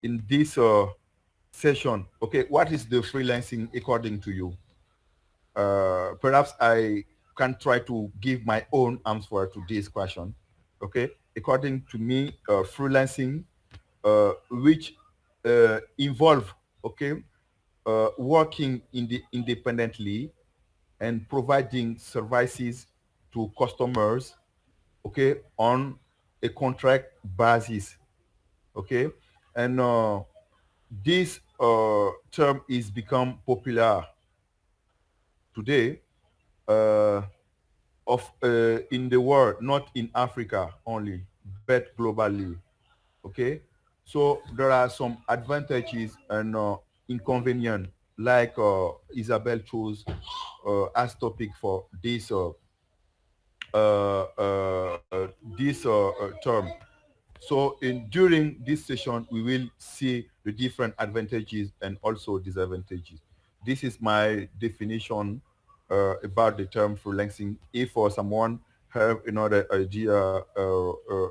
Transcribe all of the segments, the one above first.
in this session. Okay, what is the freelancing according to you? Perhaps I can try to give my own answer to this question. Okay, according to me, freelancing, which involve, okay, working independently and providing services to customers, okay, on a contract basis, okay, and this term is become popular today, uh, of in the world, not in Africa only, but globally. Okay, so there are some advantages and inconvenients, like Isabel chose as topic for uh, uh, this term. So in during this session, we will see the different advantages and also disadvantages. This is my definition about the term freelancing. If someone have another idea,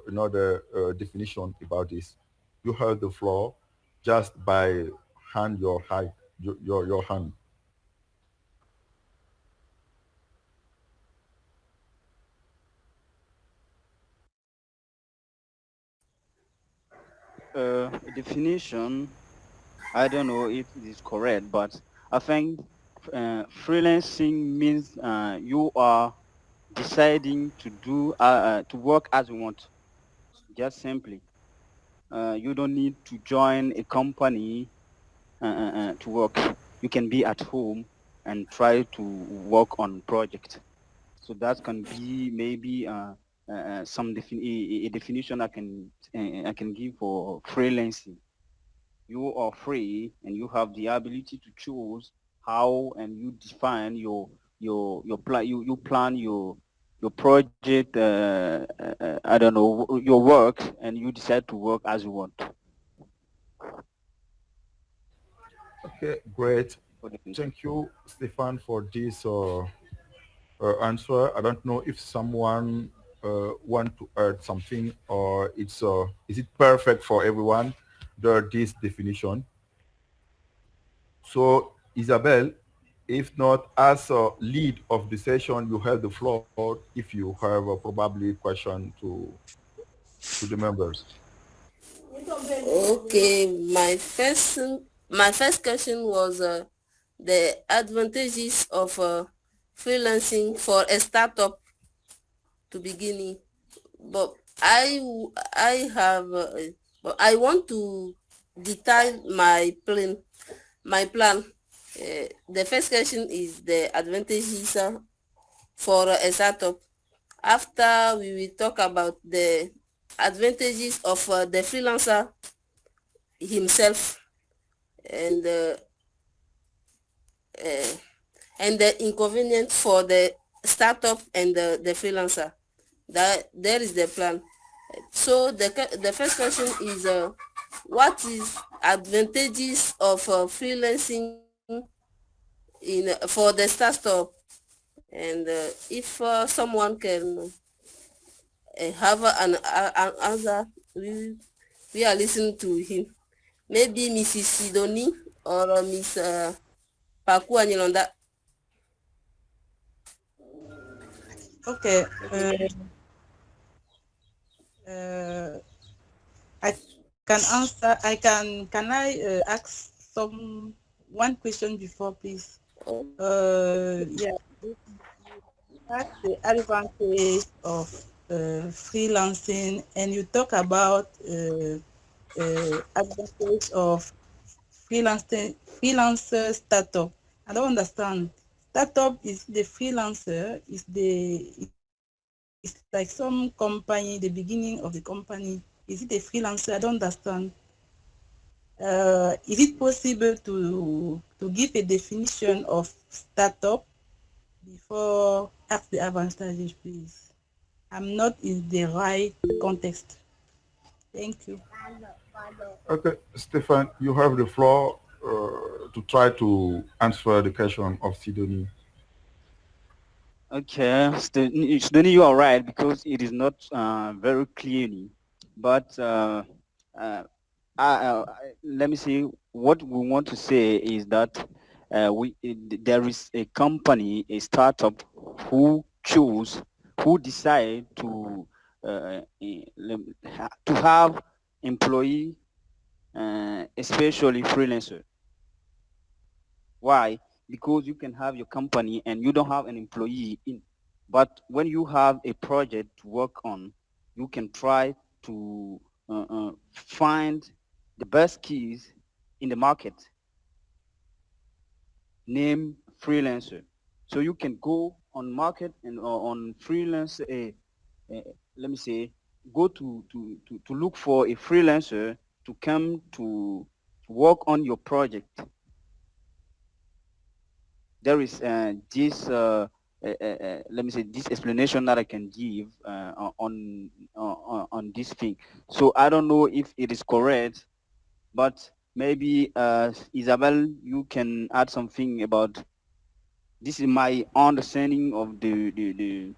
another definition about this, you have the floor just by hand your high your hand. Definition, I don't know if it is correct, but I think freelancing means you are deciding to work as you want, just simply. You don't need to join a company to work. You can be at home and try to work on project. So that can be maybe a definition I can give for freelancing. You are free and you have the ability to choose how, and you define your plan. You plan your project. I don't know, your work, and you decide to work as you want. Okay, great. For the Thank you, Stefan, for this answer. I don't know if someone want to add something, or it's is it perfect for everyone? This definition. So Isabel, if not, as a lead of the session, you have the floor if you have a probably question to the members. Okay, my first question was the advantages of freelancing for a startup to beginning. But I have but I want to detail my plan. The first question is the advantages for a startup. After we will talk about the advantages of the freelancer himself, and uh, and the inconvenience for the startup and the freelancer. That there is the plan. So the first question is what is advantages of freelancing in for the startup, and if someone can have an answer, we are listening to him. Maybe Mrs. Sidoni or Miss Paku Anyilonda. Okay. Uh, I can answer. Can I ask one question before, please? Yeah. That's the advantage of freelancing, and you talk about advantage of freelancer startup. I don't understand. Startup is the freelancer, is it's like some company, the beginning of the company. Is it a freelancer? I don't understand. Is it possible to give a definition of startup before ask the advantages, please? I'm not in the right context. Thank you. Okay, Stefan, you have the floor to try to answer the question of Sidonie. Okay, Sudani, you are right because it is not very clearly, but uh, let me see. What we want to say is that there is a company, a startup, who choose, who decide to to have employee, especially freelancer. Why? Because you can have your company and you don't have an employee in. But when you have a project to work on, you can try to find the best keys in the market, name freelancer. So you can go on market and on freelance, uh, let me say, go to look for a freelancer to come to work on your project. There is let me say, this explanation that I can give on this thing. So I don't know if it is correct, but maybe Isabel, you can add something about this. Is my understanding of the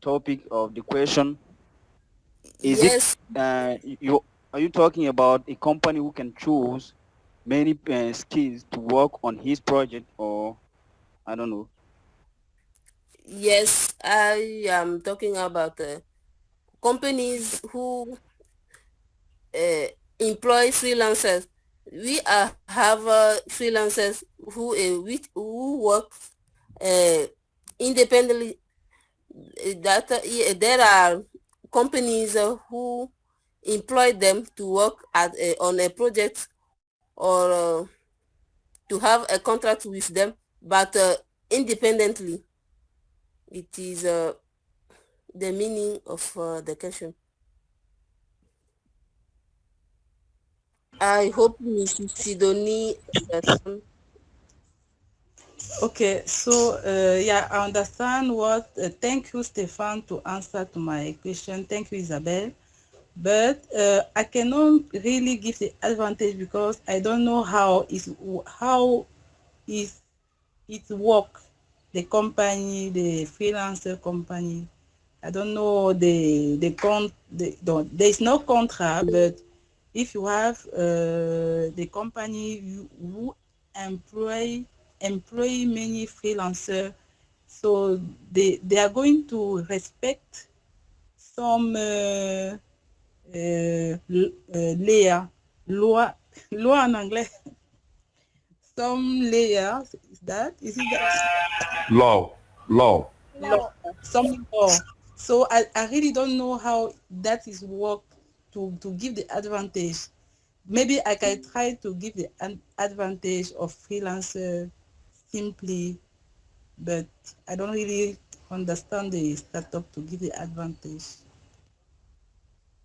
topic of the question. Is it Yes, you are you talking about a company who can choose many skills to work on his project, or I don't know? yes, I am talking about companies who uh, employ freelancers. We have freelancers who work uh, independently. There are companies who employ them to work on a project or to have a contract with them, but independently. It is the meaning of the question. I hope Mrs. Sidonie understand. Okay, so yeah, I understand what. Thank you, Stefan, to answer to my question. Thank you, Isabel. But I cannot really give the advantage because I don't know how is it work. The company, the freelancer company. I don't know there is no contract, but if you have the company who employ many freelancers, so they are going to respect some layer loi loi en anglais some layers is it that Law, law. law, some law. So I really don't know how that is work to give the advantage. Maybe I can try to give the advantage of freelancer simply, but I don't really understand the startup to give the advantage.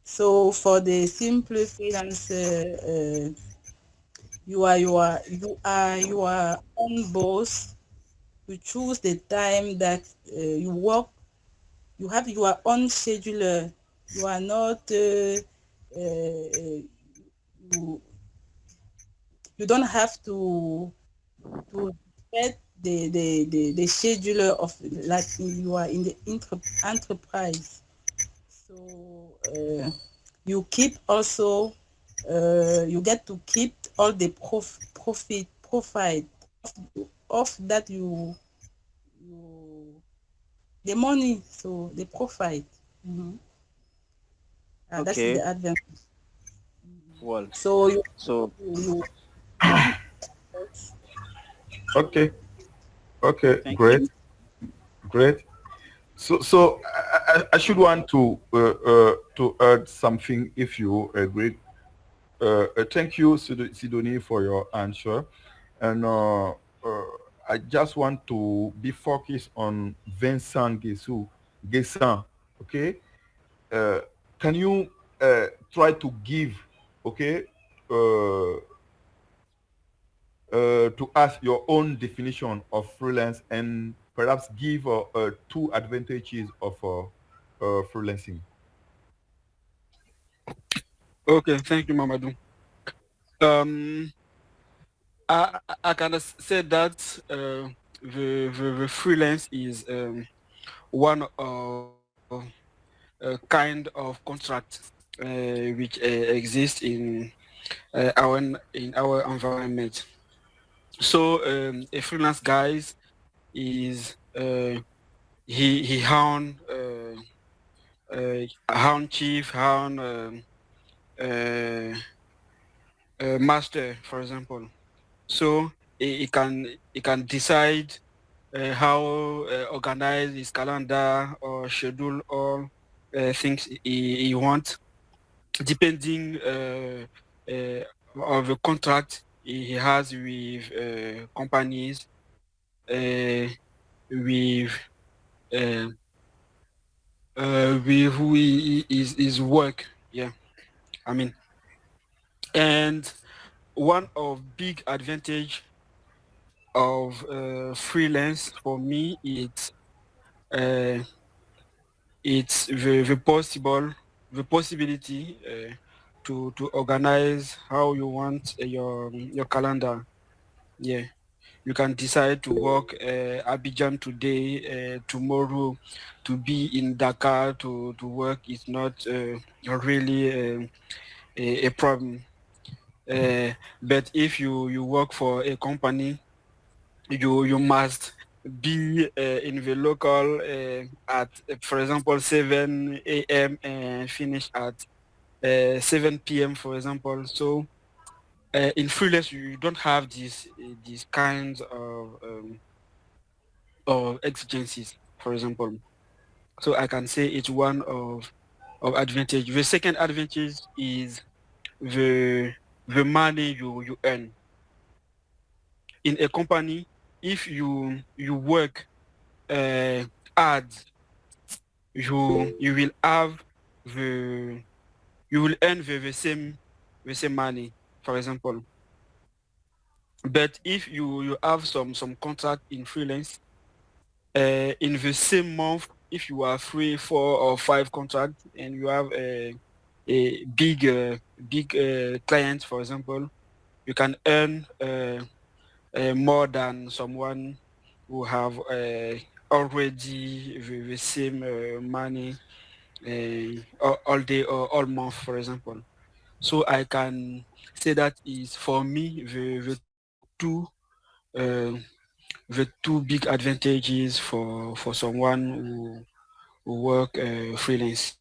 So for the simple freelancer, you are own boss. You choose the time that you work. You have your own scheduler. You are not you, you don't have to set the scheduler of like you are in the enterprise. So you keep also you get to keep all the profit of that you the money, so the profit. Mhm. That is the Okay. advantage. Well, So so you want Okay, okay, thank great, you. great. So I should want to add something if you agree. Thank you, Sidonie, for your answer. And I just want to be focused on Vincent Guessin. Okay, uh, can you try to give, okay, uh, to us your own definition of freelance and perhaps give two advantages of freelancing. Okay, thank you, Mamadou. Um, I kind of said that the freelance is one of kind of contract which exists in our environment. So a freelance guys is he hound chief, hound uh, master, for example. So he can decide how organize his calendar or schedule all things he wants, depending of the contract he has with companies, with uh, with who is work. Yeah, I mean, and one of big advantage of freelance for me uh, it's the possibility to organize how you want your calendar. Yeah, you can decide to work Abidjan today, tomorrow to be in Dakar to work is not really a problem. Uh, but if you work for a company, you must be in the local at, for example, 7 a.m. and finish at 7 p.m., for example. So in freelance, you don't have these kinds of exigencies, for example. So I can say it's one of advantage. The second advantage is the the money you earn in a company. If you work hard, you will have the you will earn the same money, for example. But if you have some contract in freelance, in the same month, if you are 3, 4, or 5 contracts and you have a big client, for example, you can earn more than someone who have already the same money all day or all month, for example. So I can say that is for me two uh, the two big advantages for someone who work freelance.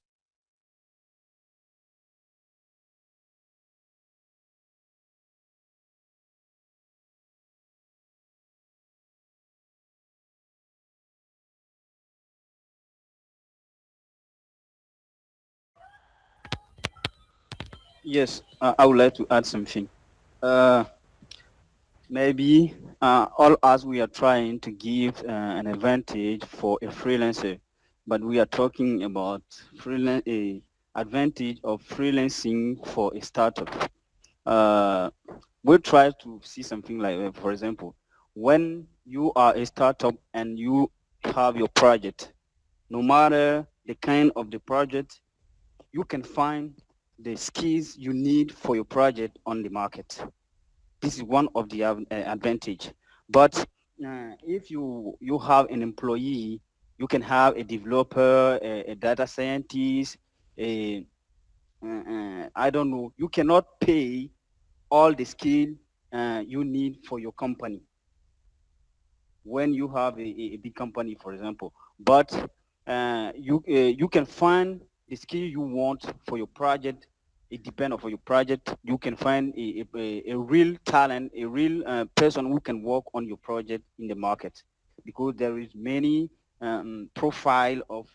Yes, I would like to add something. Uh, Maybe all us we are trying to give an advantage for a freelancer, but we are talking about a advantage of freelancing for a startup. Uh, we'll try to see something like, for example, when you are a startup and you have your project, no matter the kind of the project, you can find the skills you need for your project on the market. This is one of the advantage. But if you have an employee, you can have a developer, a data scientist, a I don't know. You cannot pay all the skill you need for your company when you have a big company, for example. But you can find the skill you want for your project. It depends on for your project. You can find a real talent, a real person who can work on your project in the market, because there is many profile of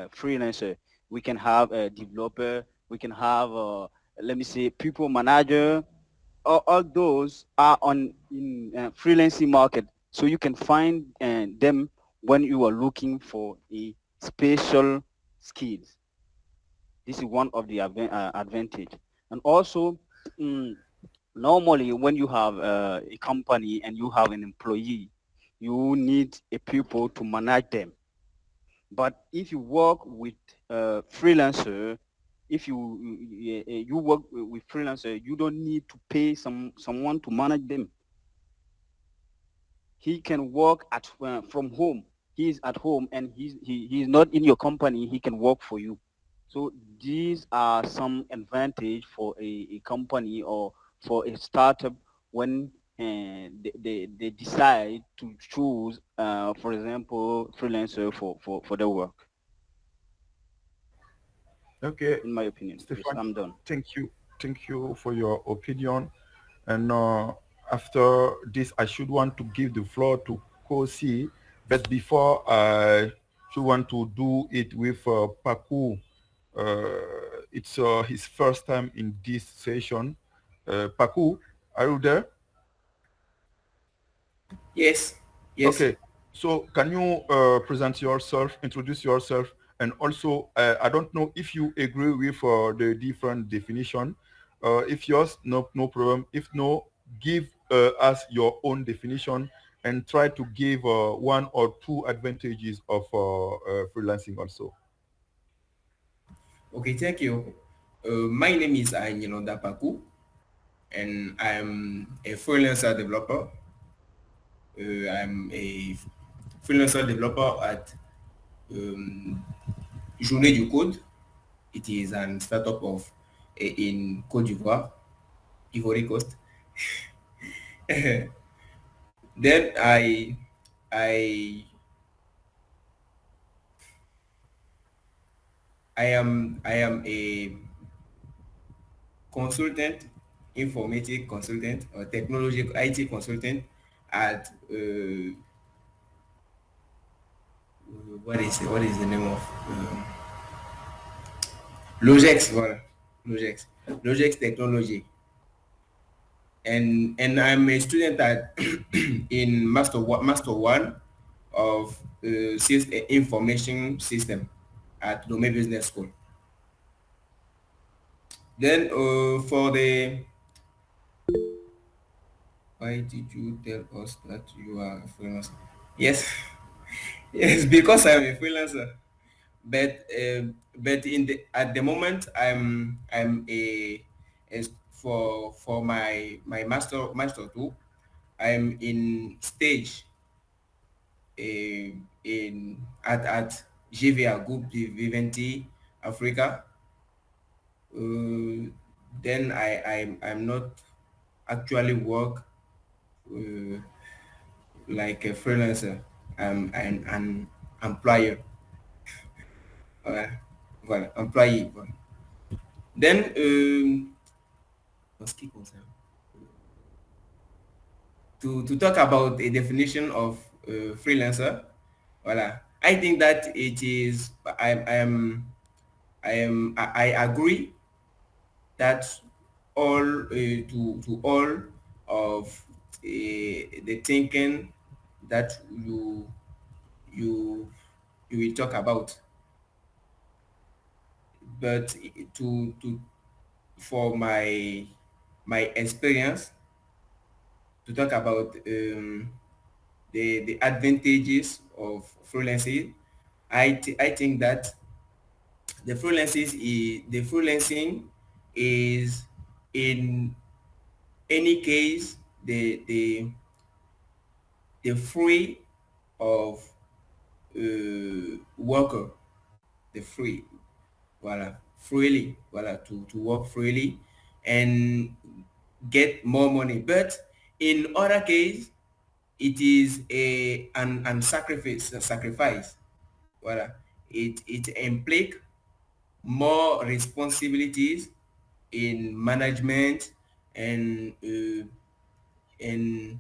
freelancer. We can have a developer. We can have let me say people manager. All those are on in freelancing market, so you can find them when you are looking for a special skills. This is one of the advantage. And also, mm, normally when you have a company and you have an employee, you need a people to manage them. But if you work with freelancer, if you work with freelancer, you don't need to pay someone to manage them. He can work at from home. He is at home and he's not in your company. He can work for you. So these are some advantage for a company or for a startup when they decide to choose, for example, freelancer for their work. Okay, In my opinion, yes, Stefan, I'm done. thank you for your opinion. And after this, I should want to give the floor to Kosi, but before I should want to do it with Paku. It's his first time in this session. Paku, are you there? Yes, yes. Okay, so can you present yourself, introduce yourself, and also I don't know if you agree with the different definition. If yours, no problem. If no, give us your own definition and try to give one or two advantages of freelancing also. Okay, thank you. My name is Angelo Dapaku, and I'm a freelancer developer. I'm a freelancer developer at um, Journée du Code. It is an startup of in Côte d'Ivoire, Ivory Coast. Then I I am a consultant, informatic consultant or technology IT consultant at what is the name of Logex, voilà. Logex. Logex Technology. And I'm a student at in master one of information system at Dome Business School. Then for the why did you tell us that you are a freelancer? Yes, yes, because I'm a freelancer. But in the at the moment I'm a for my master two. I'm in stage in at GVA Group de Viventi Africa. Uh, then I'm not actually work uh, like a freelancer. I'm an employer. Voilà, employee. Voilà. Then en ce qui concerne to talk about a definition of freelancer, voilà. I think that it is I agree that all to all of the thinking that you you will talk about, but to for my experience to talk about the advantages of freelancing, I think that the freelancing is in any case the free of worker, the free, voila, freely, voila, to work freely and get more money. But in other case, it is an sacrifice. Voila. It implies more responsibilities in management and and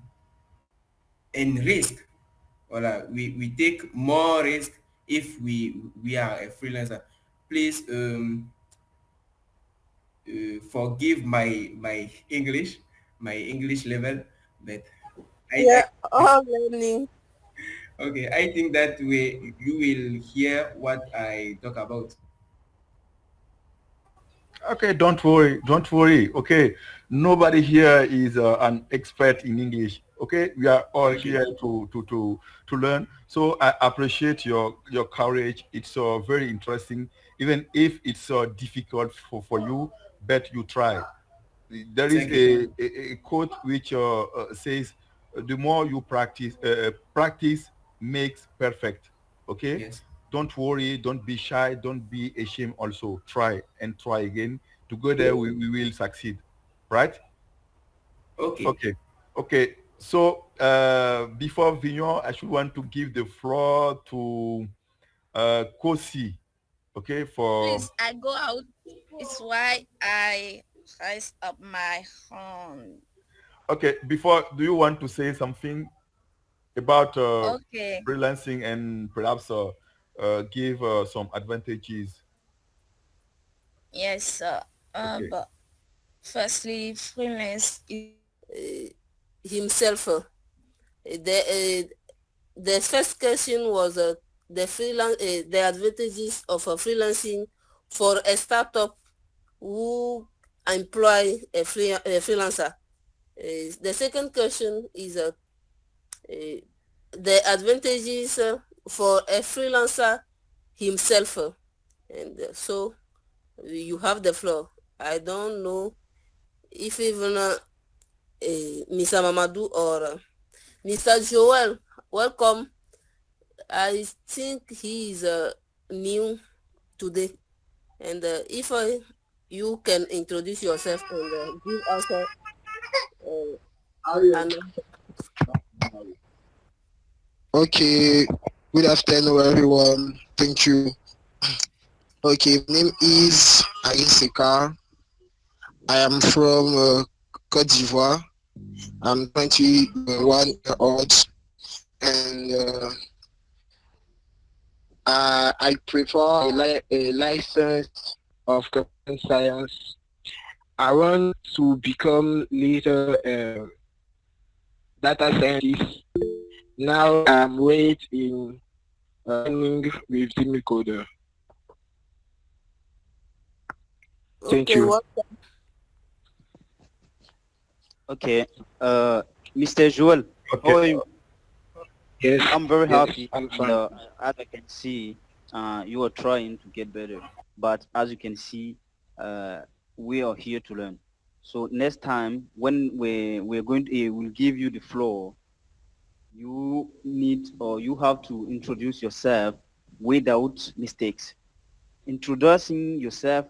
and risk. Voila. We take more risk if we are a freelancer. Please forgive my English level, but I Yeah, all learning. okay, I think that way you will hear what I talk about. Okay, don't worry, don't worry. Okay, nobody here is an expert in English. Okay, we are all Okay. here to learn. So I appreciate your courage. It's very interesting, even if it's difficult for you, but you try. There is Thank you. a quote which says, "The more you practice, practice makes perfect." Okay, Yes. don't worry, don't be shy, don't be ashamed. Also try and try again. Together we will succeed, right? Okay. Okay. Okay. So before Vignon, I should want to give the floor to Kosi. Okay, for Please, I go out. It's why I raise up my hand. okay. Before, do you want to say something about Okay. freelancing and perhaps give some advantages? Yes, sir. Okay. But firstly, freelance is himself. The first question was the advantages of freelancing for a startup who employ a freelancer. The second question is the advantages for a freelancer himself. And so you have the floor. I don't know if even Mr. Mamadou or Mr. Joel, welcome. I think he is new today. And if you can introduce yourself and give us an Okay, good afternoon, everyone. Thank you. Okay, my name is Ariseka. I am from Cote d'Ivoire. I'm 21 years old, and I prefer a license of computer science. I want to become later a data scientist. Now I'm waiting learning with Timmy Coder. Thank okay. you. Welcome. Okay. Mr. Joel, how are Okay. you? Yes, I'm very yes, happy. I'm And, fine. as I can see, you are trying to get better. But as you can see, we are here to learn. So next time when we're going to we'll give you the floor, you need or you have to introduce yourself without mistakes. Introducing yourself,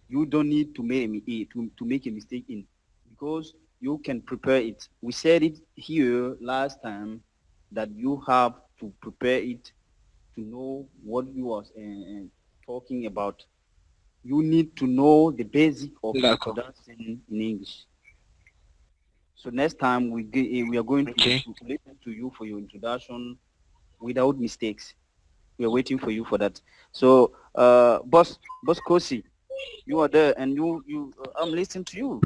you don't need to make a mistake in, because you can prepare it. We said it here last time that you have to prepare it to know what you are talking about. You need to know the basic of D'accord. introduction in English. So next time we are going Okay. to listen to you for your introduction without mistakes. We are waiting for you for that. So, boss Kosi, you are there, and I'm listening to you.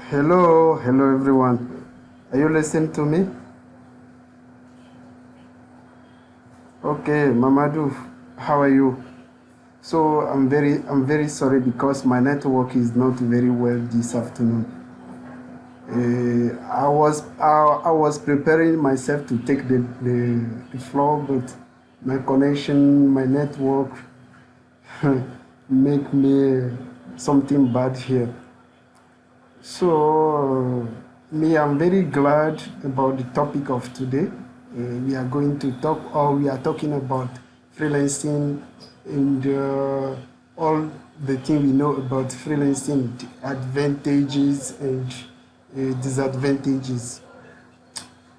Hello everyone. Are you listening to me? Okay, Mamadou, how are you? So I'm very sorry because my network is not very well this afternoon. I was preparing myself to take the floor, but my connection, my network make me something bad here. So, I'm very glad about the topic of today. We are going to talk, or we are talking about freelancing and all the thing we know about freelancing, the advantages and disadvantages.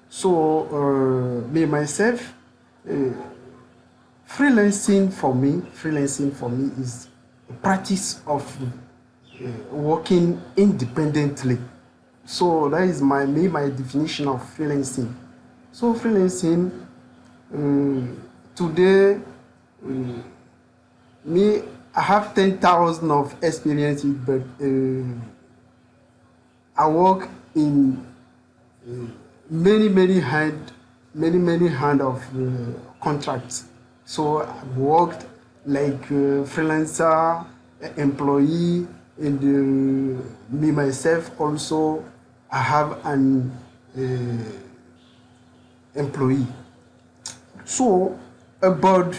So, me myself, uh, freelancing for me is a practice of working independently. So that is my definition of freelancing. So freelancing today, me I have 10,000 of experience, but I work in many hand of contracts. So I've worked like freelancer, employee, and me myself also I have an employee. So about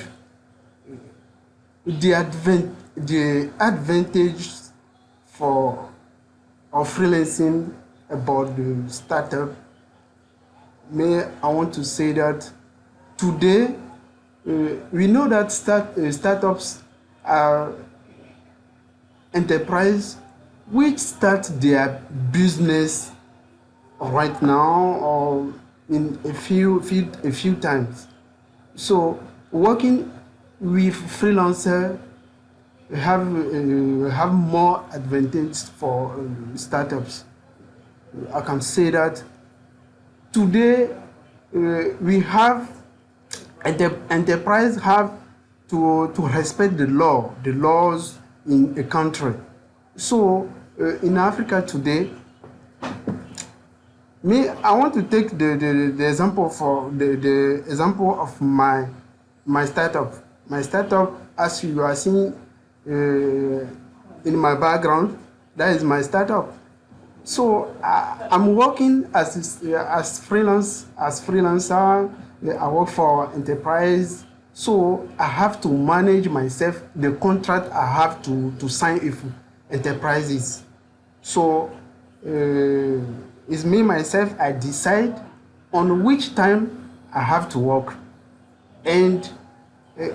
the advantage for of freelancing about the startup, I want to say that today we know that startups are enterprise which start their business right now or in a few times. So working with freelancer have more advantage for startups. I can say that today we have enterprise have to respect the laws in a country. So in Africa today, I want to take the example for the example of my startup. My startup, as you are seeing in my background, that is my startup. So I'm working as freelancer. I work for enterprise. So I have to manage myself the contract I have to sign with enterprises. So it's me myself. I decide on which time I have to work and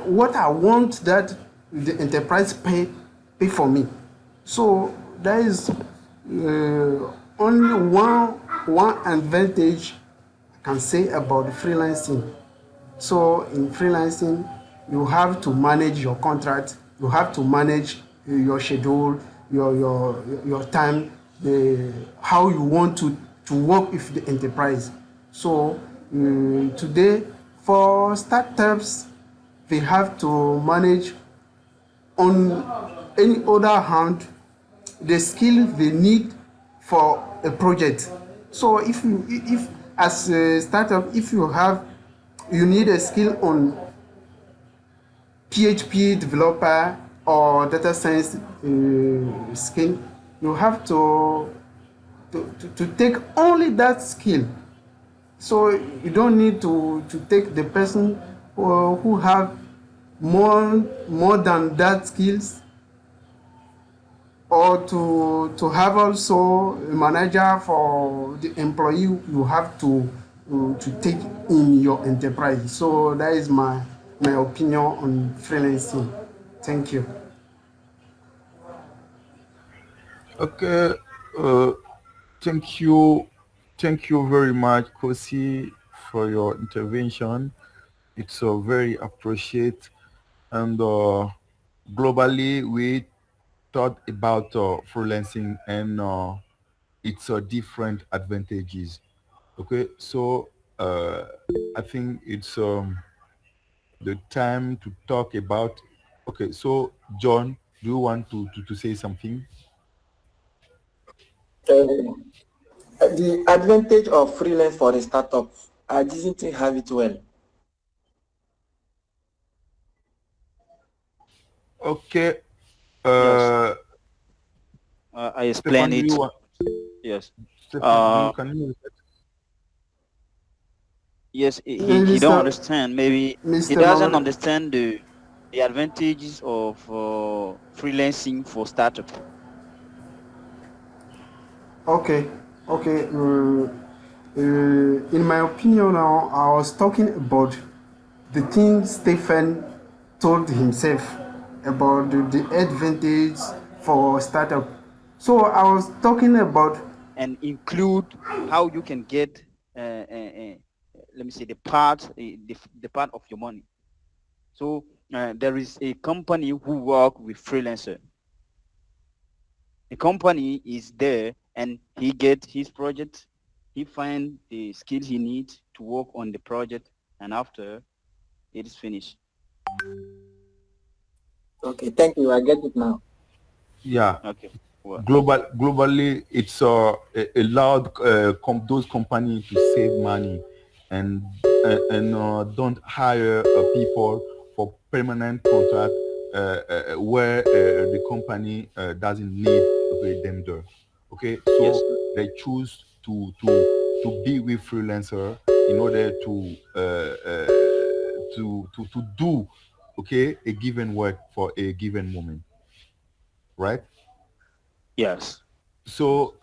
what I want that the enterprise pay for me. So there is only one advantage I can say about freelancing. So in freelancing, you have to manage your contract, you have to manage your schedule, your time, how you want to work with the enterprise. So today, for startups, they have to manage on any other hand the skill they need for a project. So if as a startup, if you need a skill on PHP developer or data science skill, you have to take only that skill. So you don't need to take the person who have more than that skills, or to have also a manager for the employee you have to take in your enterprise. So that is my opinion on freelancing. Thank you. Okay. Uh, thank you. Thank you very much, Kosi, for your intervention. It's very appreciate. And globally, we thought about freelancing and its different advantages. Okay, so I think it's the time to talk about. Okay, so John, do you want to say something? Uh, the advantage of freelance for a startup, I didn't have it well. Okay, Yes, uh, I explain Stefan, do you it. want? Yes. Stefan, do you Uh, can you? yes, he don't Mr. understand. Maybe he Mr. doesn't Mamadou. understand the advantages of freelancing for startup. Okay, okay. In my opinion, now I was talking about the thing Stephen told himself about the advantage for startup. So I was talking about And include how you can get, let me say, the part of your money. So there is a company who work with freelancer. The company is there and he get his project. He find the skills he needs to work on the project, and after it is finished. Okay, thank you. I get it now. Yeah, Okay. Well, globally it's allowed those companies to save money and don't hire people for permanent contract where the company doesn't need to pay them there. Okay, so yes. they choose to be with freelancer in order to do, okay, a given work for a given moment, right? Yes. So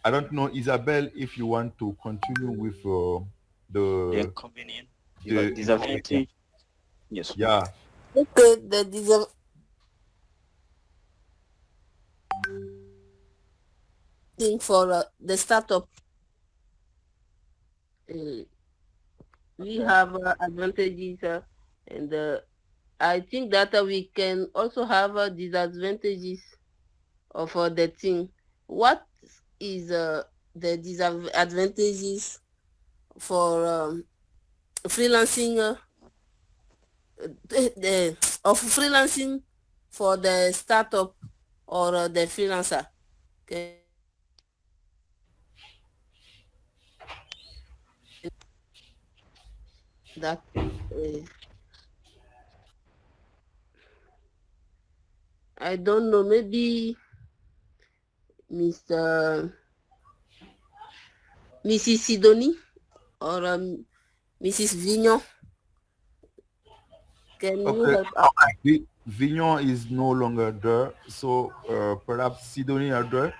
I don't know, Isabel, if you want to continue with The the inconvenient, the inconvenience. disadvantage. Yes. Yeah. Okay, the disadvantage thing for the startup, uh, we have advantages, and I think that we can also have disadvantages of the thing. What is the disadvantages for freelancing, of freelancing for the startup or the freelancer? Can that I don't know, maybe Mr. Mrs. Sidoni or Mrs. Vignon, can you Okay. help us? Vignon is no longer there, so perhaps Sidonie are there.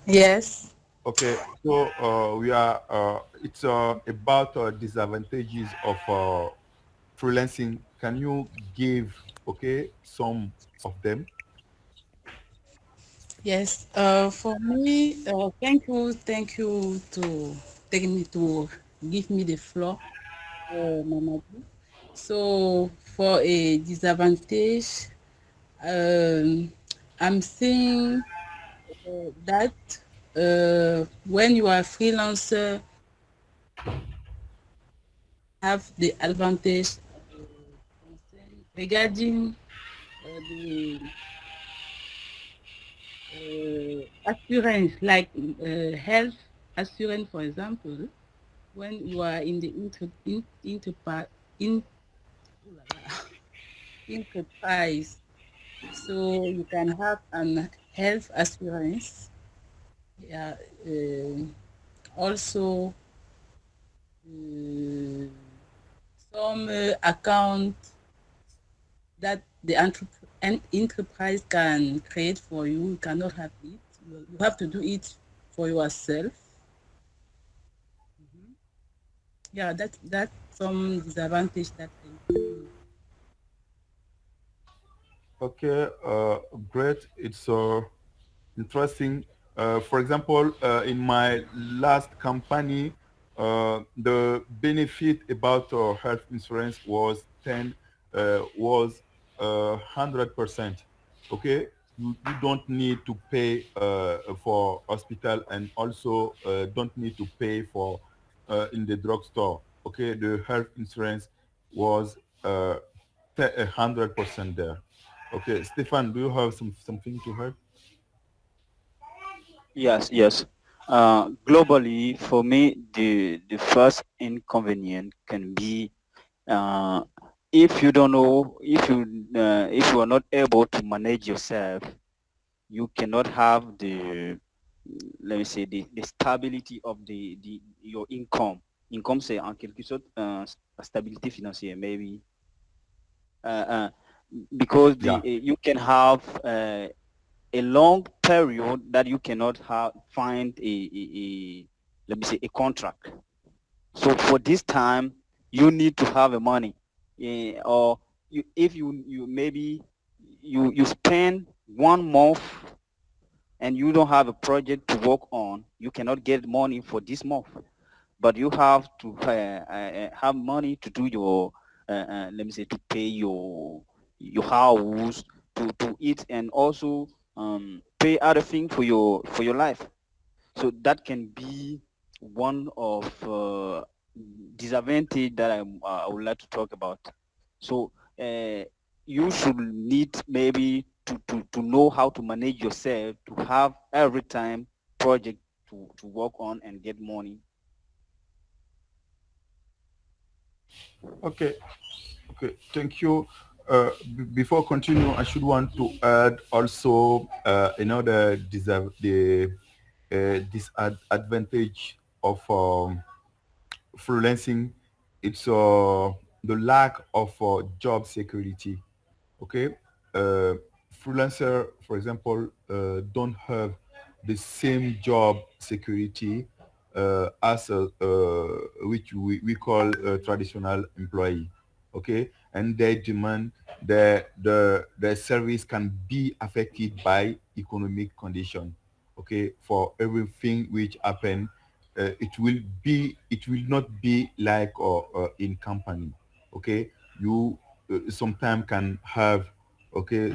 Yes. Okay, so we are. It's about disadvantages of freelancing. Can you give, okay, some of them? Yes. For me, thank you to take me to give me the floor, Mama. So for a disadvantage, um, I'm saying that when you are a freelancer, have the advantage regarding the assurance, like health assurance, for example, when you are in the in, ooh la la, enterprise, so you can have an health assurance. Yeah. Also, uh, some account that the enterprise can create for you. You cannot have it. You have to do it for yourself. Mhm. Yeah, that's some disadvantage that I see. Okay, great. It's interesting. For example, in my last company, the benefit about health insurance was 100%. Okay, you don't need to pay for hospital, and also don't need to pay for in the drugstore. Okay, the health insurance was 100% there. Okay, Stefan, do you have something to add? Yes, yes. Globally, for me, the first inconvenient can be uh, if you don't know, if you are not able to manage yourself, you cannot have the, let me say, the stability of the your income. Income, c'est en quelque sorte la stabilité financière, maybe. Uh, uh, because Yeah. you can have a long period that you cannot find a let me say a contract. So for this time, you need to have a money, or if you maybe you spend 1 month and you don't have a project to work on, you cannot get money for this month. But you have to have money to do your let me say, to pay your house, to eat, and also pay other things for your life. So that can be one of disadvantage that I would like to talk about. So you should need maybe to know how to manage yourself, to have every time project to work on and get money. Okay. Okay. Thank you. Before continue, I should want to add also another disadvantage of freelancing. It's the lack of job security. Okay. Uh, freelancer, for example, don't have the same job security as which we call a traditional employee. Okay, and they demand the service can be affected by economic condition. Okay, for everything which happen, it will not be like in company. Okay, you sometimes can have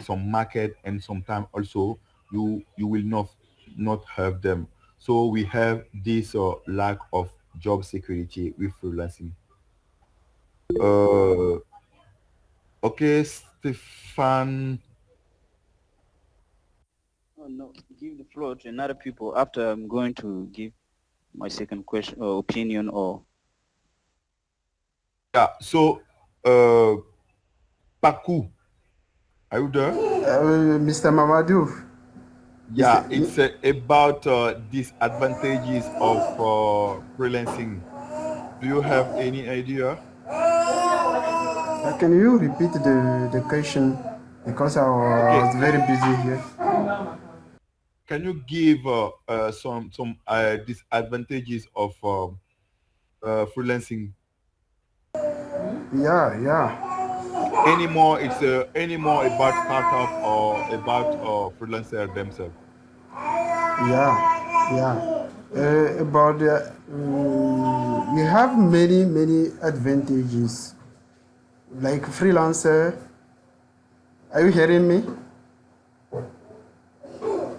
some market, and sometimes also you will not have them. So we have this lack of job security with freelancing. uh okay, Stefan. Oh, no, give the floor to another people after I'm going to give my second question or opinion or Yeah, so Paku, are you there? Mr. Mamadou, Yeah, Mr. it's about disadvantages of freelancing. Do you have any idea? Can you repeat the question because I Okay, was very busy here. can you give some disadvantages of freelancing? Yeah, yeah, Any more about startup or about freelancer themselves? yeah, yeah. About we have many advantages. Like freelancer, are you hearing me?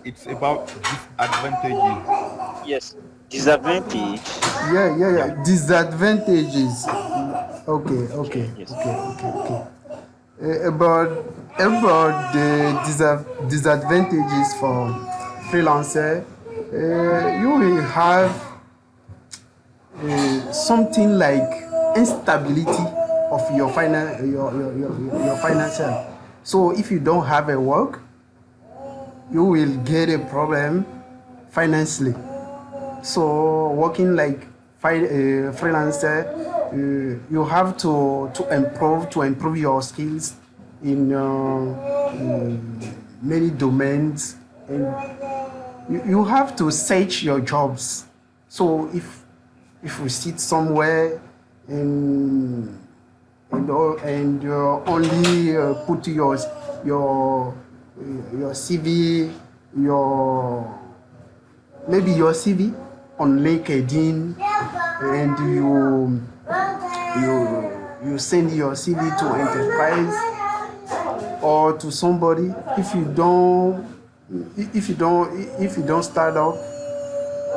It's about disadvantages. yes, disadvantage. Yeah. Disadvantages. Okay, okay, Okay, yes. okay, okay, okay. About the disadvantages for freelancer, you will have something like instability of your financial. So if you don't have a work, you will get a problem financially. So working like freelancer, you have to improve your skills in many domains, and you have to search your jobs. So if you sit somewhere and and you only put your your CV, your maybe your CV on LinkedIn, and you send your CV to enterprise or to somebody. If you don't start up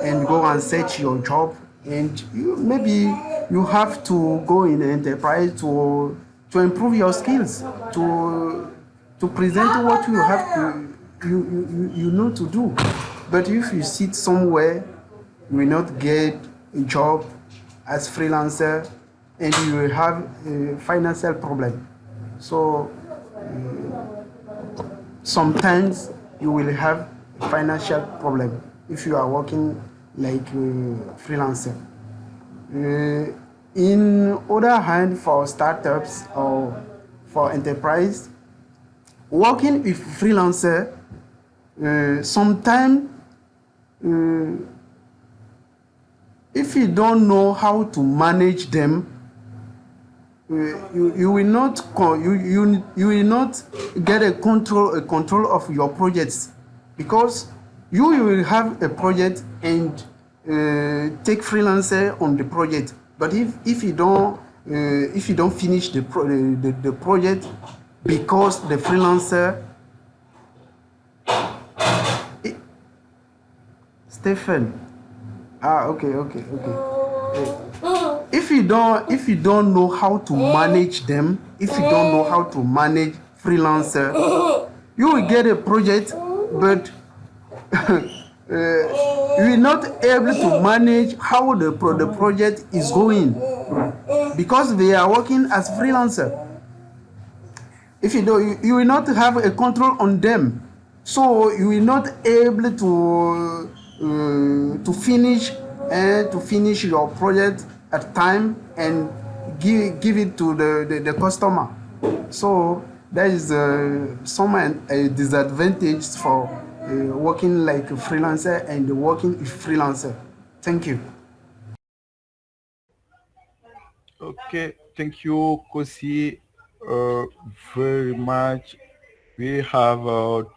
and go and search your job, and maybe you have to go in enterprise to improve your skills, to present what you have to you know to do. But if you sit somewhere, you will not get a job as freelancer, and you will have a financial problem. So sometimes you will have financial problem if you are working like freelancer. In other hand, for startups or for enterprise, working with freelancer, sometimes if you don't know how to manage them, you will not you will not get a control of your projects, because you will have a project and take freelancer on the project. But if you don't finish the project because the freelancer Stephen, okay. If you don't know how to manage them, if you don't know how to manage freelancer, you will get a project, but you will not able to manage how the project is going, because they are working as freelancer. If you don't, you will not have a control on them, so you will not able to finish to finish your project at time and give it to the customer. So there is some disadvantage for working like a freelancer and working a freelancer. Thank you. Okay, thank you, Kosi, uh, very much. We have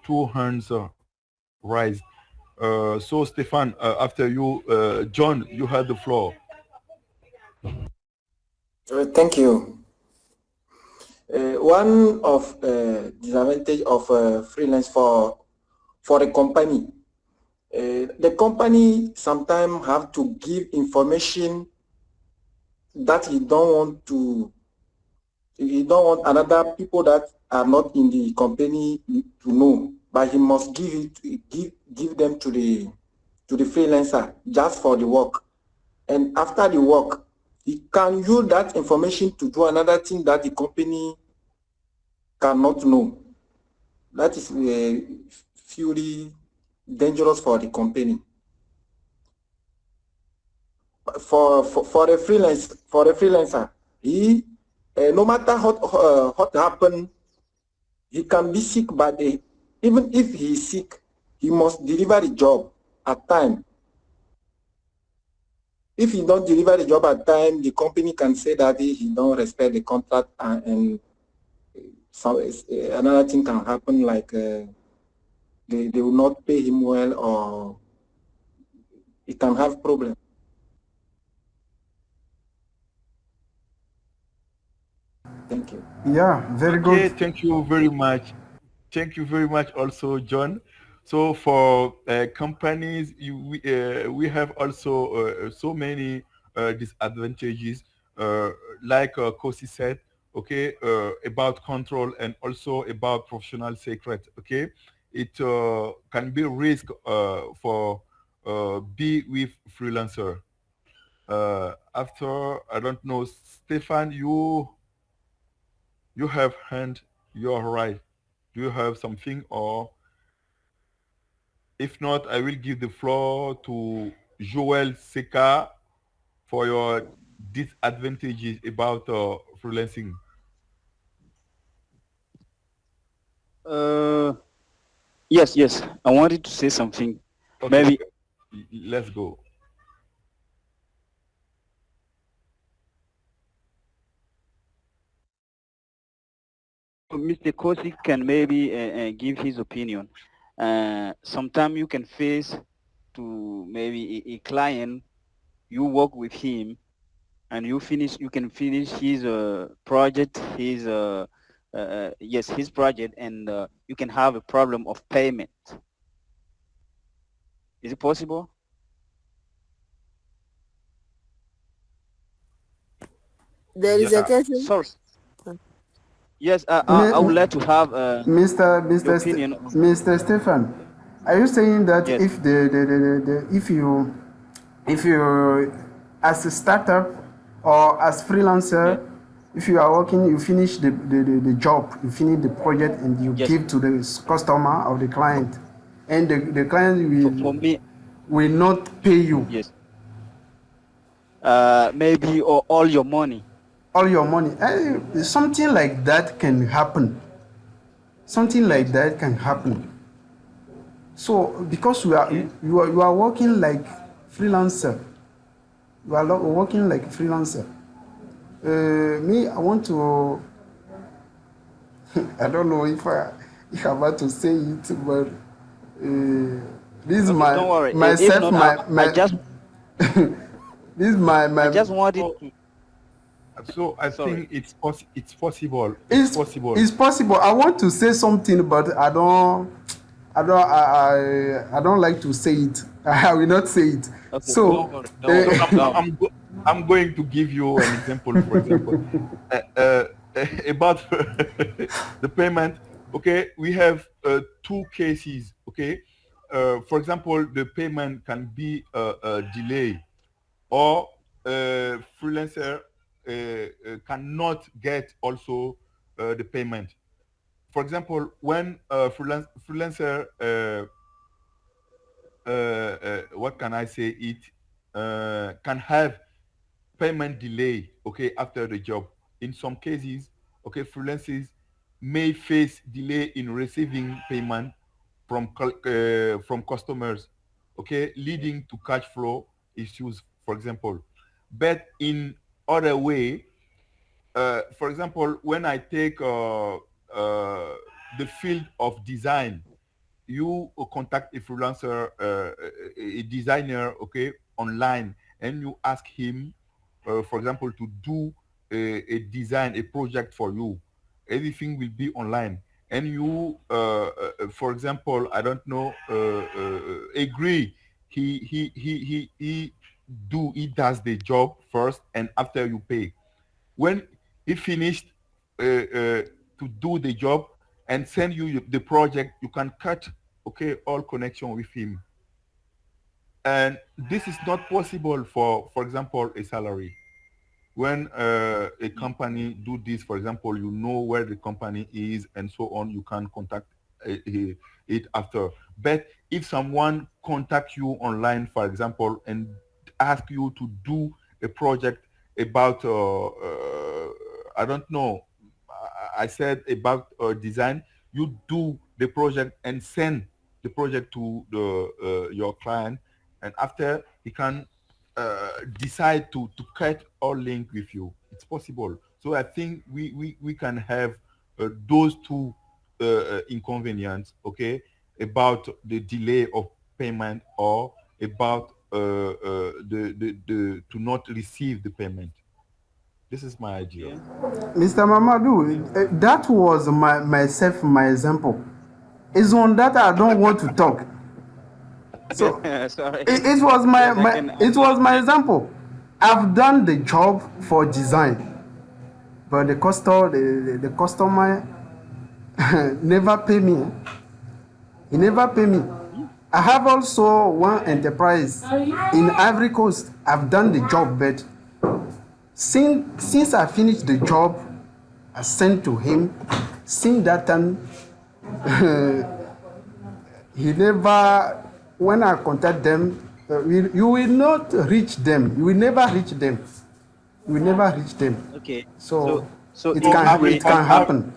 two hands raised. So, Stefan, after you, John, you had the floor. Thank you. One of disadvantage of freelance for a company, the company sometimes have to give information that he don't want another people that are not in the company to know, but he must give them to the freelancer just for the work. And after the work, he can use that information to do another thing that the company cannot know. That is purely dangerous for the company. For a freelancer, he no matter what happen, he can be sick, but even if he is sick, he must deliver the job at time. If he don't deliver the job at time, the company can say that he don't respect the contract, and so another thing can happen, like they will not pay him well, or he can have problem. Thank you. Yeah, very Okay, good. thank you very much. Thank you very much also, John. So for companies, we have also so many disadvantages, uh, like Kosi said, okay, about control and also about professional secret, okay? It can be risk for be with freelancer. After, I don't know, Stefan, you have hand, you're right. Do you have something, or if not, I will give the floor to Joel Seka for your disadvantages about freelancing. Uh, yes. I wanted to say something. Okay, Maybe let's go. Mr. Kosi can maybe give his opinion. Sometimes you can face to maybe a client, you work with him, and you can finish his project, his project, and you can have a problem of payment. Is it possible? There is a Yeah. question. Sorry. Yes, I would Mi- like to have Mr. your Mr. opinion on. Mr. Stefan, are you saying that Yes, if if you as a startup or as yes, freelancer, if you are working, you finish the job, you finish the project, and you yes. give to the customer or the client, and the client For me, will not pay you yes. Maybe all your money. all your money. Something like that can happen. Something like Yes. that can happen. So because Okay. you are working like freelancer, you are working like freelancer. Me, I want to. I don't know if I'm about to say it, but this is Okay. Don't worry. If myself not, my this is I my just wanted So, to. so I Sorry. think it's possible. It's it's possible. it's possible. I want to say something, but I don't like to say it. I will not say it. Okay. So Don't worry. Don't So worry. Don't worry. I'm going to give you an example. For example, uh, uh, about the payment. Okay, we have two cases. Okay, for example, the payment can be a delay, or freelancer cannot get also the payment. For example, when freelancer what can I say it can have payment delay, okay, after the job. In some cases, okay, freelancers may face delay in receiving payment from customers, okay, leading to cash flow issues, for example. But in other way, for example, when I take the field of design, you contact a freelancer, a designer, okay, online, and you ask him, for example, to do a design, a project for you. Everything will be online, and you, for example, I don't know, agree. He does the job first, and after you pay. When he finished to do the job and send you the project, you can cut, okay, all connection with him. And this is not possible for example, a salary. When a company do this, for example, you know where the company is and so on, you can contact it after. But if someone contact you online, for example, and ask you to do a project about I don't know, I said about design, you do the project and send the project to the your client, and after he can decide to cut all link with you. It's possible. So I think we can have those two inconvenients, okay, about the delay of payment or about the to not receive the payment. This is my idea. Yeah. Mr. Mamadou, that was my example. It's on that I don't want to talk. So Sorry. it was Yes, I can my understand. example. I've done the job for design, but the customer never pay me. He never pay me. I have also one enterprise in Ivory Coast. I've done the job, but since I finished the job, I sent to him. Since that time, he never. When I contact them, you will not reach them. You will never reach them. You will never reach them. Okay. So So so it So if can you Ivory may, it can Coast, happen.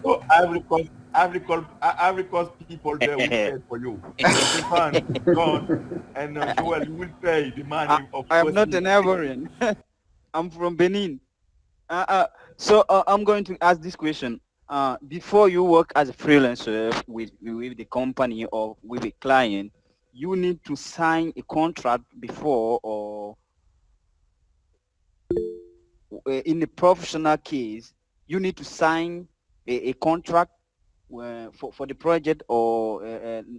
Ivory Coast people there will pay for you. Stefan, John, and Joel, you will pay the I, money of I am not USD. an Ivorian. I'm from Benin. So I'm going to ask this question. Before you work as a freelancer with the company or with a client, you need to sign a contract before, or in a professional case, you need to sign a contract for the project, or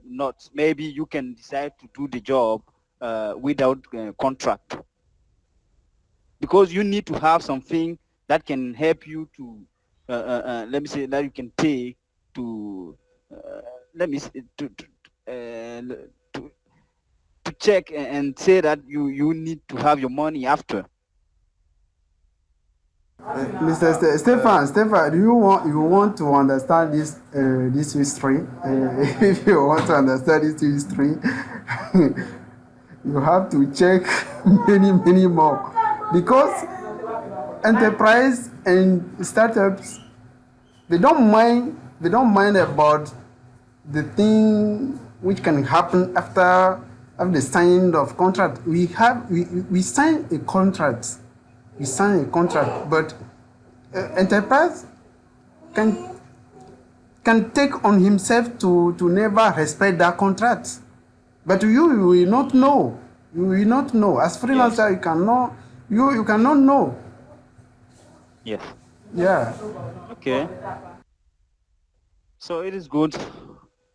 not. Maybe you can decide to do the job without contract, because you need to have something that can help you to let me say that you can pay to let me say, to check and say that you need to have your money after. Mr. Stefan, do you want to understand this history? If you want to understand this history, you have to check many more, because enterprise and startups, they don't mind about the thing which can happen after the signing of contract. We sign a contract. We sign a contract, but enterprise can take on himself to never respect that contract. But you will not know. You will not know. As Yes. freelancer, you cannot know. Yes. Yeah. Okay. So it is good.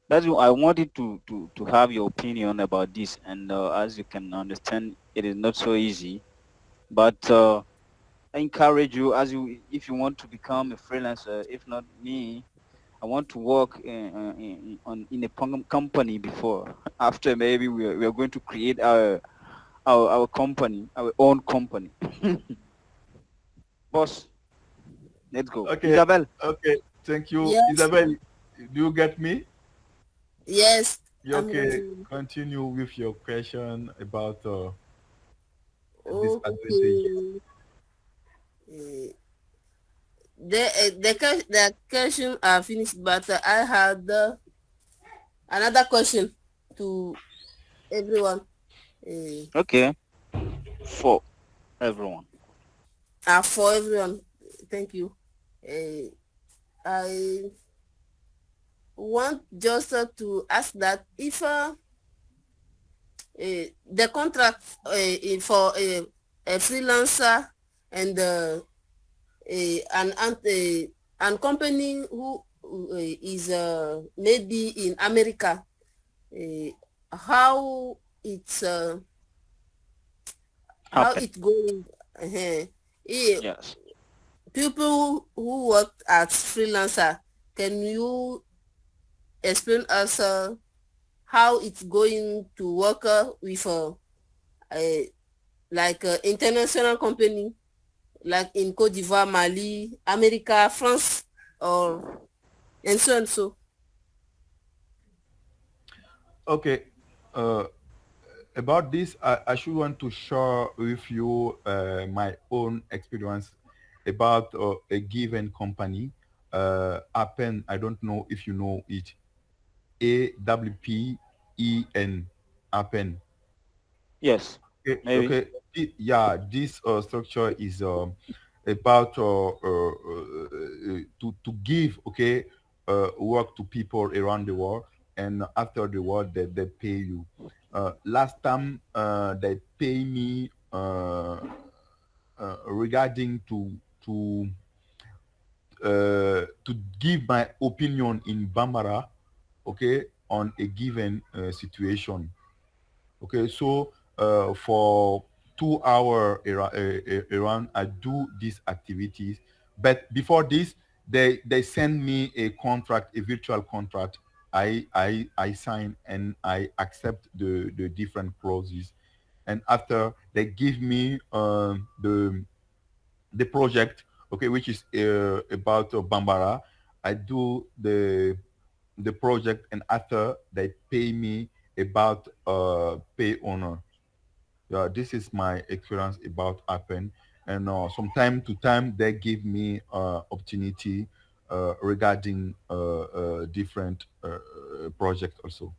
That's why I wanted to have your opinion about this, and as you can understand, it is not so easy. But I encourage you, as you, if you want to become a freelancer. If not me, I want to work in a company before. After, maybe we are going to create our company, our own company. Boss, let's go. Okay, Isabel. okay, thank you, Yes, Isabel. Do you get me? yes, You I'm okay? getting Continue with your question about you. disadvantages. Okay. the question are finished, but I had another question to everyone. Okay, for everyone. For everyone, thank you. I want just to ask that if the contract for a freelancer and an company who is maybe in America, how it's how Happen. it going? Eh, Yes. People who work as freelancer, can you explain us how it's going to work with a like international company like in Cote d'Ivoire, Mali, America, France, or and so and so. Okay. Uh, about this, I should want to share with you my own experience about a given company. Appen, I don't know if you know it. AWPEN, Appen. Yes. Okay, Maybe. okay. Yeah, this structure is about to give work to people around the world, and after the world they pay you. Last time they pay me regarding to give my opinion in Bambara, okay, on a given situation. Okay, so for 2 hour around, I do these activities. But before this, they send me a contract, a virtual contract. I sign and I accept the different clauses. And after they give me the project, okay, which is about Bambara. I do the project, and after they pay me about pay honor. Yeah, this is my experience about Appen, and from time to time they give me opportunity regarding different projects also.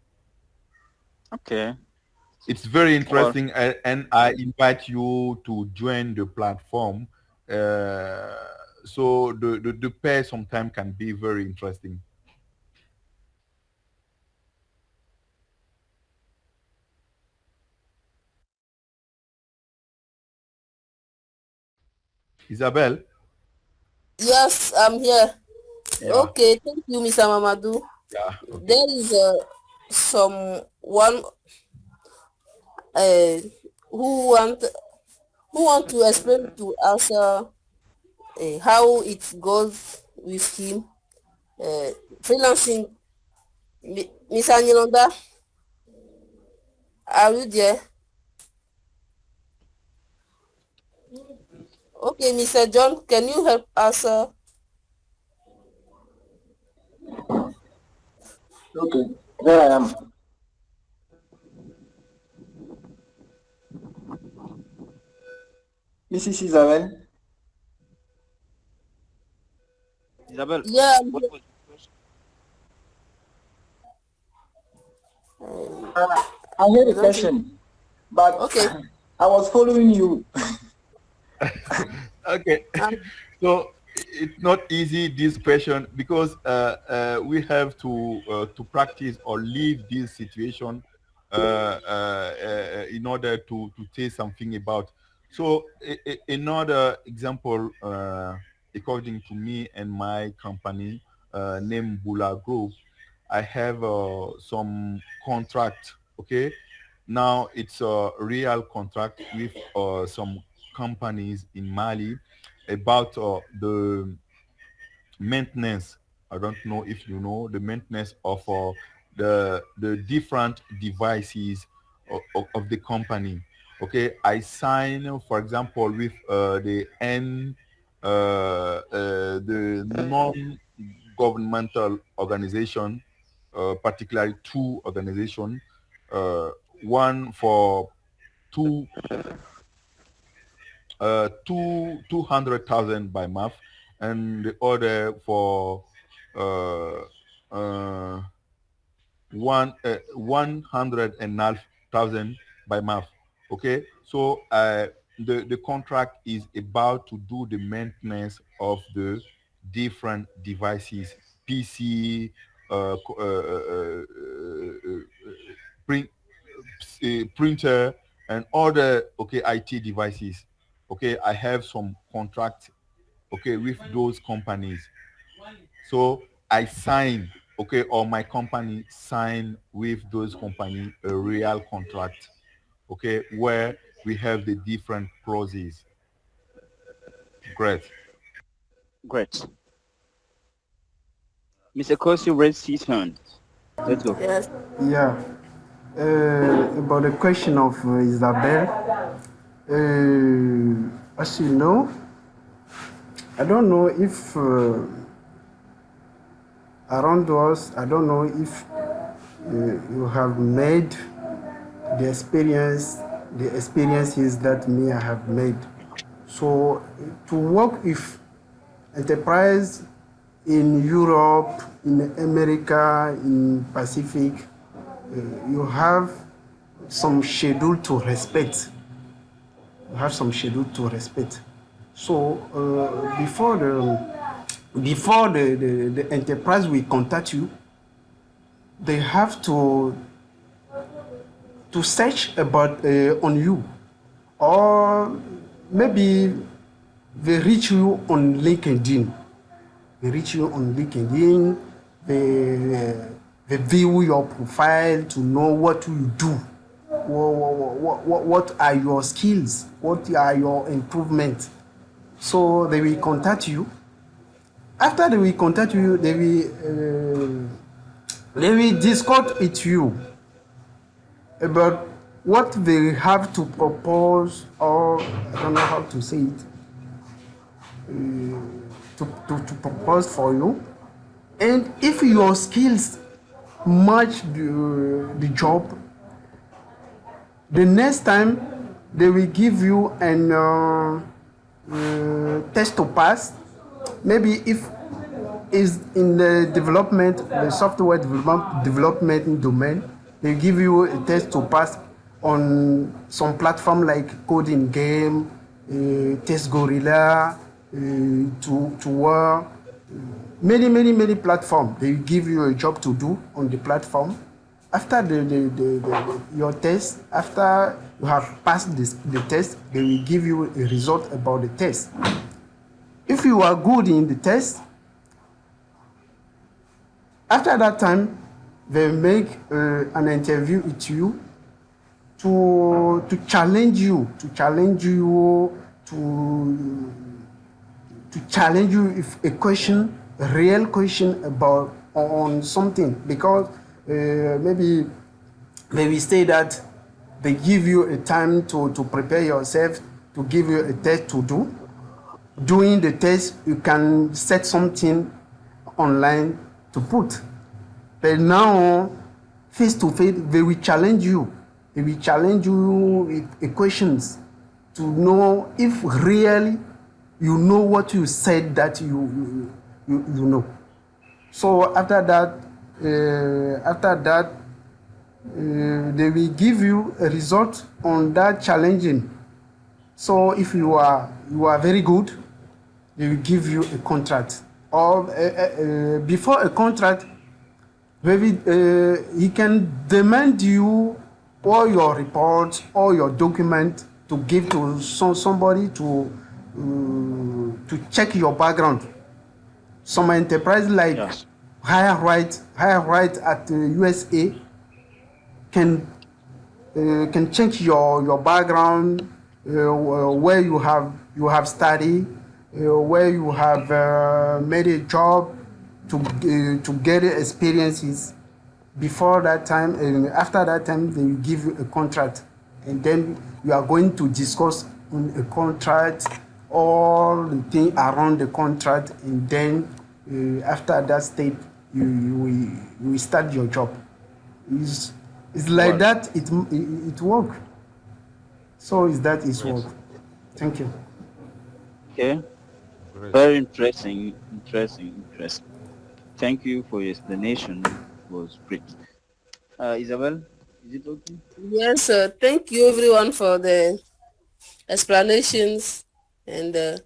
Okay. It's very Well, interesting, and I invite you to join the platform. So the pay sometimes can be very interesting. Isabel? Yes, I'm here. Yeah, Okay, thank you, Mr. Mamadou. yeah, okay. There is some one uh, who want who want to explain to us how it goes with him uh, freelancing. Mr. Anilonda, are you there? Okay, Mr. John, can you help us? Okay, there I am. Mrs. Isabel, Isabel, Yeah, what was your question? I heard I a don't think. question, but Okay. I was following you. Okay. Um, So it's not easy this question because we have to practice or live this situation in order to say something about. So another example, according to me and my company named Bula Group, I have some contract. Okay, now it's a real contract with some companies in Mali about the maintenance. I don't know if you know the maintenance of the different devices of the company. Okay, I sign, for example, with the the non-governmental organization, particularly two organizations, uh, one for two 200,000 by month, and the other for uh, uh, 100,000 by month. Okay, so the contract is about to do the maintenance of the different devices, PC, print, printer, and other IT devices. Okay, I have some contract with those companies. So I sign, or my company sign with those company a real contract, where we have the different clauses. Great. Great. Mr. Kosi raised his hand. Let's go. Yes. Yeah. About the question of Isabel, as you know, I don't know if around us, I don't know if you have made the experiences that me I have made. So to work with enterprise in Europe, in America, in Pacific, you have some schedule to respect. You have some schedule to respect. So before the enterprise will contact you, they have to search about on you, or maybe they reach you on LinkedIn. They view your profile to know what you do. What are your skills? What are your improvements? So they will contact you. After they will contact you, they will discuss with you about what they have to propose, or I don't know how to say it, to propose for you. And if your skills match the job, the next time they will give you an test to pass. Maybe if is in the software development domain, they give you a test to pass on some platform like Coding Game, Test Gorilla, to work, many platforms. They give you a job to do on the platform. After your test, after you have passed the test, they will give you a result about the test. If you are good in the test, after that time, they make an interview with you to challenge you with a question, a real question about on something, because maybe we say that they give you a time to prepare yourself, to give you a test to do. During the test, you can set something online to put. But now, face to face, they will challenge you. They will challenge you with questions to know if really you know what you said that you know. So after that, they will give you a result on that challenging. So if you are very good, they will give you a contract. Or before a contract, maybe he can demand you all your reports, all your documents to give to somebody to check your background. Some enterprise like Higher Right at USA can check your background, where you have studied, where you have made a job, to get experiences. Before that time and after that time, they will give you a contract, and then you are going to discuss on a contract, all the things around the contract, and then after that step, you will start your job. It's like that. It work. So is that is work. Thank you. Okay. Very interesting. Thank you for your explanation. It was great. Isabel, is it okay? Yes, sir. Thank you everyone for the explanations, and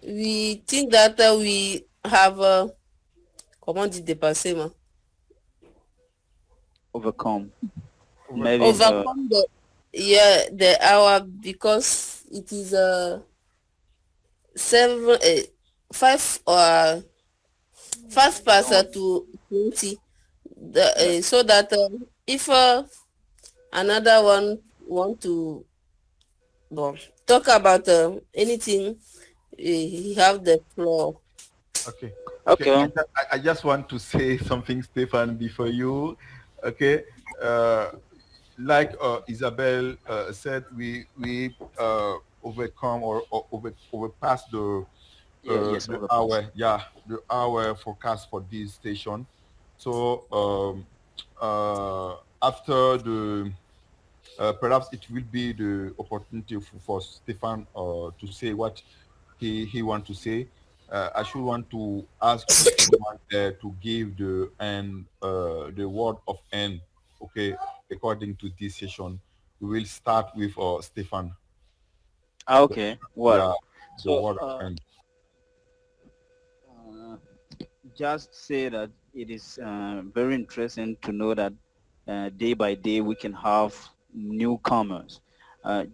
we think that we have comment dit dépasser, ma? Overcome. Maybe Overcome the hour, because it is 5 or 5 past to 20. So that if another one want to talk about anything, he have the floor. Okay. Okay. I just want to say something, Stefan, before you. Okay. Like Isabel said, we overcome or overpass Yes, the overpass. hour, the hour forecast for this station. So after the perhaps it will be the opportunity for Stefan to say what he want to say. I should want to ask everyone to give the word of end. Okay, according to this session, we will start with Stefan. Okay. Well, Yeah, the so word of end. uh, just say that it is very interesting to know that day by day we can have newcomers.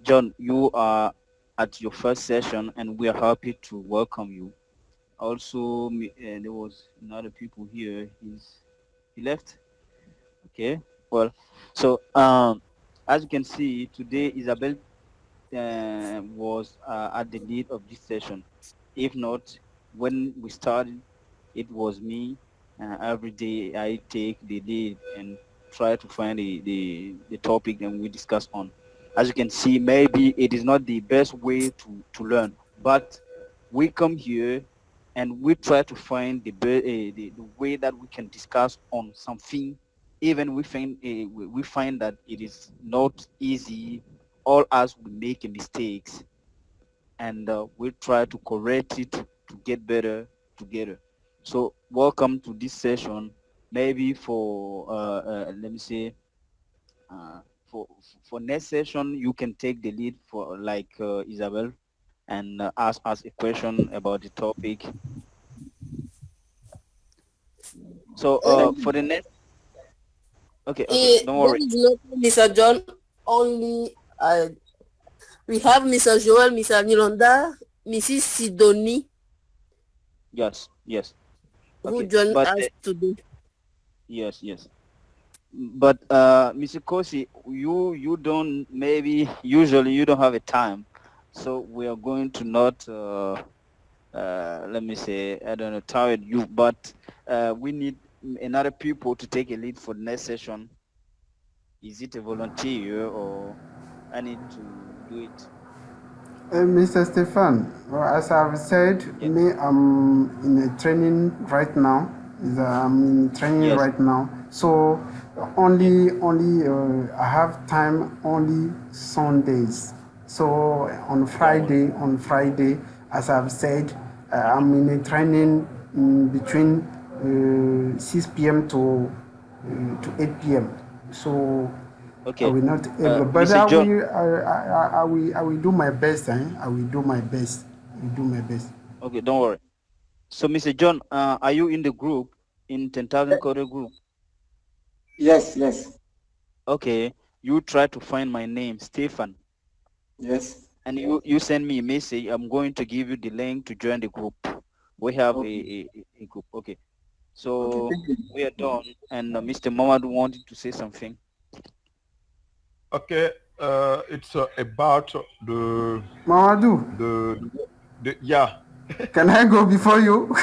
John, you are at your first session and we are happy to welcome you. Also, there was another people here. He left. Okay. Well, so as you can see, today Isabel was at the lead of this session. If not, when we started, it was me. Every day I take the lead and try to find the topic that we discuss on. As you can see, maybe it is not the best way to learn, but we come here and we try to find the way that we can discuss on something, even we find that it is not easy. All us we make mistakes, and we try to correct it to get better together. So welcome to this session. Maybe for let me say uh, for for next session you can take the lead for like Isabel, and ask us a question about the topic. So for the next, okay, don't There worry. is not Mr. John only. We have Mr. Joel, Mr. Nilonda, Mrs. Sidonie, Yes, who okay, joined but us today. yes. But Mr. Kosi, you don't, maybe usually you don't have a time, so we are going to not let me say, I don't know, tired you, but we need another people to take a lead for the next session. Is it a volunteer or I need to do it? Mr. Stefan, well, as I've said, Yeah. me, I'm in a training right now. I'm in training Yes. right now. So Okay. I have time only Sundays. So Don't worry. On Friday, as I've said, I'm in a training between 6 p.m. to 8 p.m. So I Okay. will not able, but Mr. John. I will do my best. I will do my best. I will do my best. Okay, don't worry. So, Mr. John, are you in the group, in 10,000 Coder group? Yes. Okay, you try to find my name, Stefan, Yes. and you send me a message. I'm going to give you the link to join the group. We have Okay. a group. Okay, Okay. so Thank you. we are done. And Mr. Mamad wanted to say something. Okay. It's about Mamadou, the yeah. can I go before you?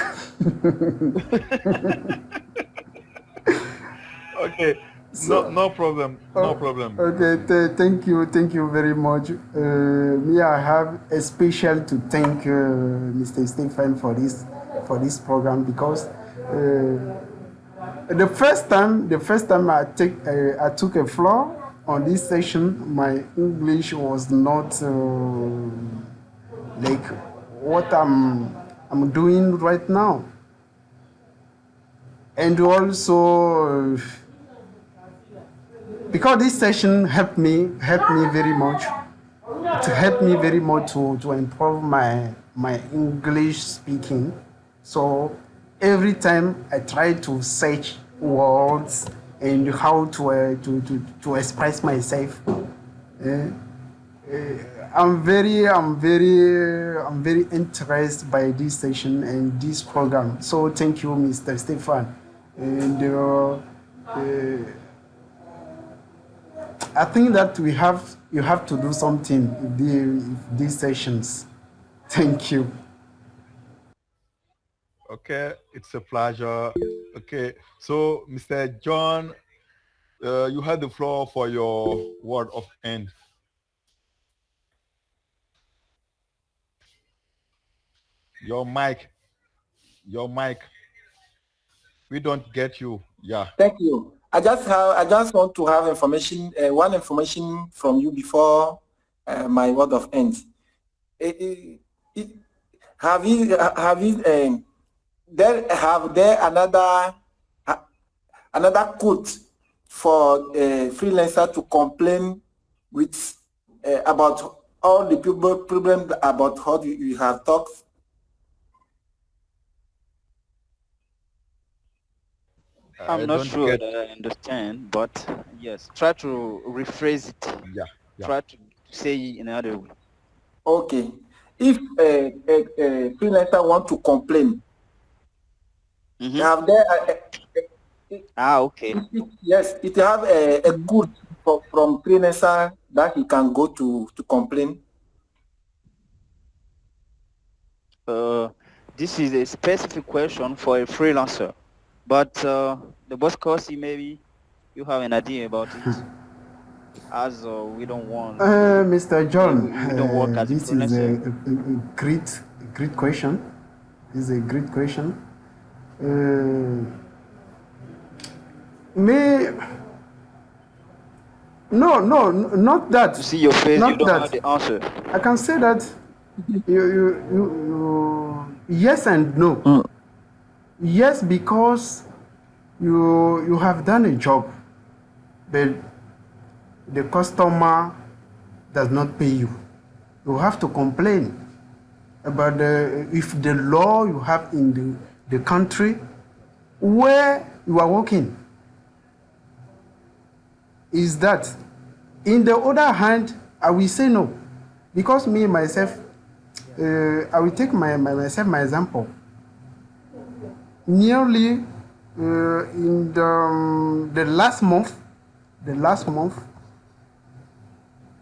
Okay. So, No problem. No oh, problem. okay, thank you very much. Me, I have a special to thank Mr. Stephen for this program, because the first time I took a floor on this session, my English was not like what I'm doing right now. And also, because this session helped me very much. It helped me very much to improve my English speaking. So every time I try to search words and how to express myself, I'm very interested by this session and this program. So thank you, Mr. Stefan. And I think that you have to do something with these sessions. Thank you. Okay, it's a pleasure. Okay, so Mr. John, you have the floor for your word of end. Your mic. We don't get you. Yeah. Thank you. I just want to have information, one information from you before my word of end. Have you there another quote for a freelancer to complain with about all the problem about how you have talked? I'm not sure that I understand, but yes, try to rephrase it. Yeah. Try to say it in another way. Okay. If a freelancer want to complain, have there okay. Yes, it have a good from freelancer that he can go to complain. This is a specific question for a freelancer, but the boss Kosi, maybe you have an idea about it. As we don't want, Mr. John, we don't work as a this is freelancer. a great question. This is a great question. Not that. To see your face, not you don't that. have the answer. I can say that you yes and no. Yes, because you have done a job, but the customer does not pay you. You have to complain about if the law you have in the country where you are working is that. In the other hand, I will say no, because me myself, I will take myself my example. Nearly in the last month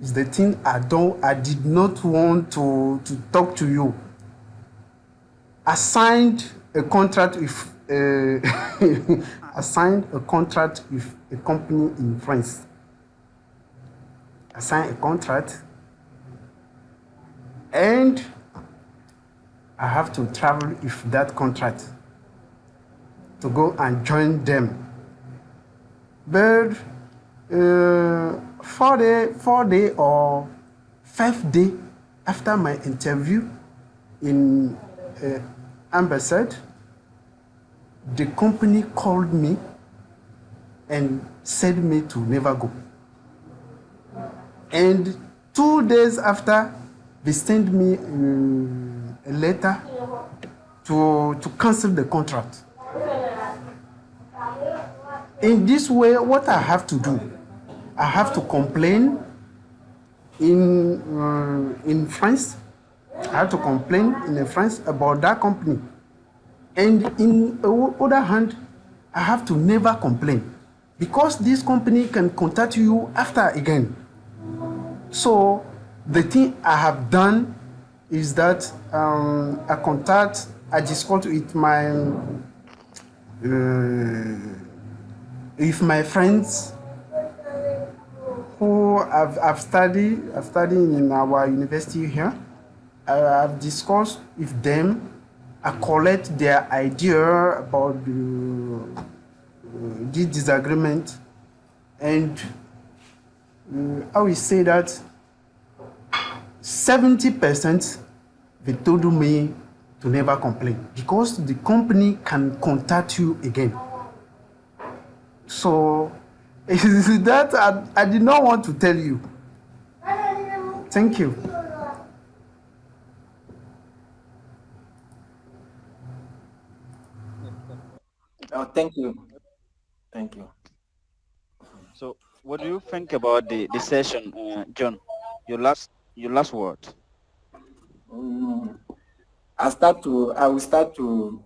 is the thing I did not want to talk to you. I signed a contract with I signed a contract with a company in France. I signed a contract and I have to travel with that contract to go and join them. But 4 day or 5 day after my interview in ambassade, the company called me and said me to never go. And 2 days after, they sent me a letter to cancel the contract. In this way, what I have to do, I have to complain in France. I have to complain in France about that company. And in the other hand, I have to never complain, because this company can contact you after again. So the thing I have done is that I discussed with my friends who I've studied in our university here. I've discussed with them. I collect their idea about this disagreement, and I will say that 70% they told me to never complain, because the company can contact you again. So that I did not want to tell you. Thank you. Oh, thank you. Thank you. So what do you think about the session, John? Your last word. Mm, I will start to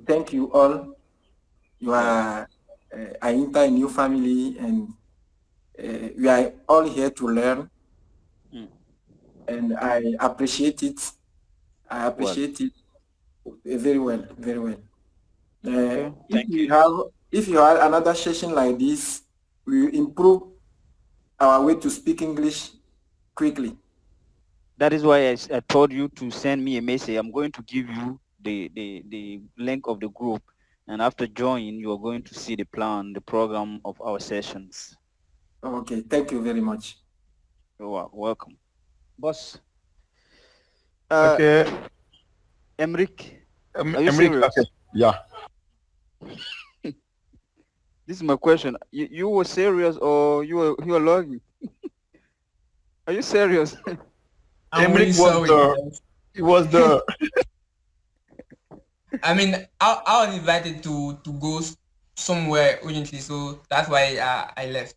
thank you all. You are I enter a new family, and we are all here to learn, and I appreciate it. I appreciate it very well, very well. Okay, thank you. If you have another session like this, we will improve our way to speak English quickly. That is why I told you to send me a message. I'm going to give you the link of the group, and after joining, you are going to see the plan, the program of our sessions. Okay, thank you very much. You are welcome, boss. Okay. Emric, are you Emric, serious? okay. Yeah. This is my question. You were serious, or you were logging? Are you serious? I'm really Emric sorry. was the I mean, I was invited to go somewhere urgently, so that's why I left.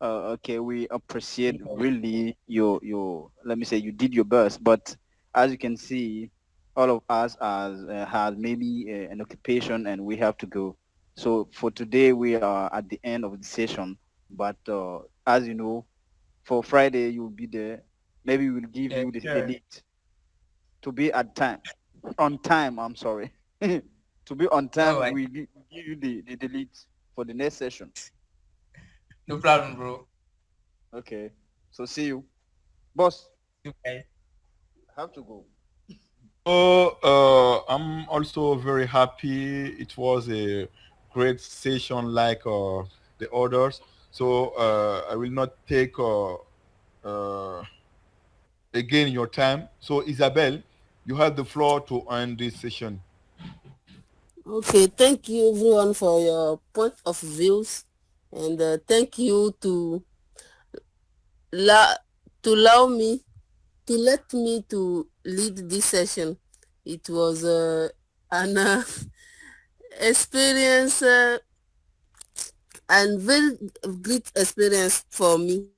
Okay, we appreciate really your let me say you did your best, but as you can see, all of us has maybe an occupation and we have to go. So for today we are at the end of the session, but as you know, for Friday you'll be there. Maybe we'll give Yeah, you the sure. delete to be at time on time. I'm sorry. To be on time, All right. we give you the delete for the next session. No problem, bro. Okay. So see you. Boss, Okay. I have to go. So I'm also very happy. It was a great session like the others. So I will not take again your time. So Isabel, you have the floor to end this session. Okay, thank you everyone for your point of views, and thank you la- to allow me to let me to lead this session. It was an experience and very great experience for me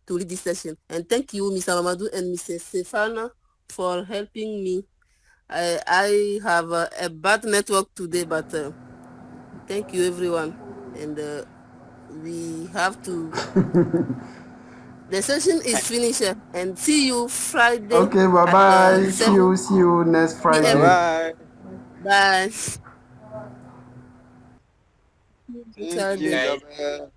to lead this session. And thank you, Mr. Mamadou and Mr. Stefana, for helping me. I have a bad network today, but thank you everyone. And we have to, the session is finished, and see you Friday Okay, bye at bye. See 7 you. See you next Bye p.m. Friday. bye. Bye. Thank you, Saturday. Guys. Isabel.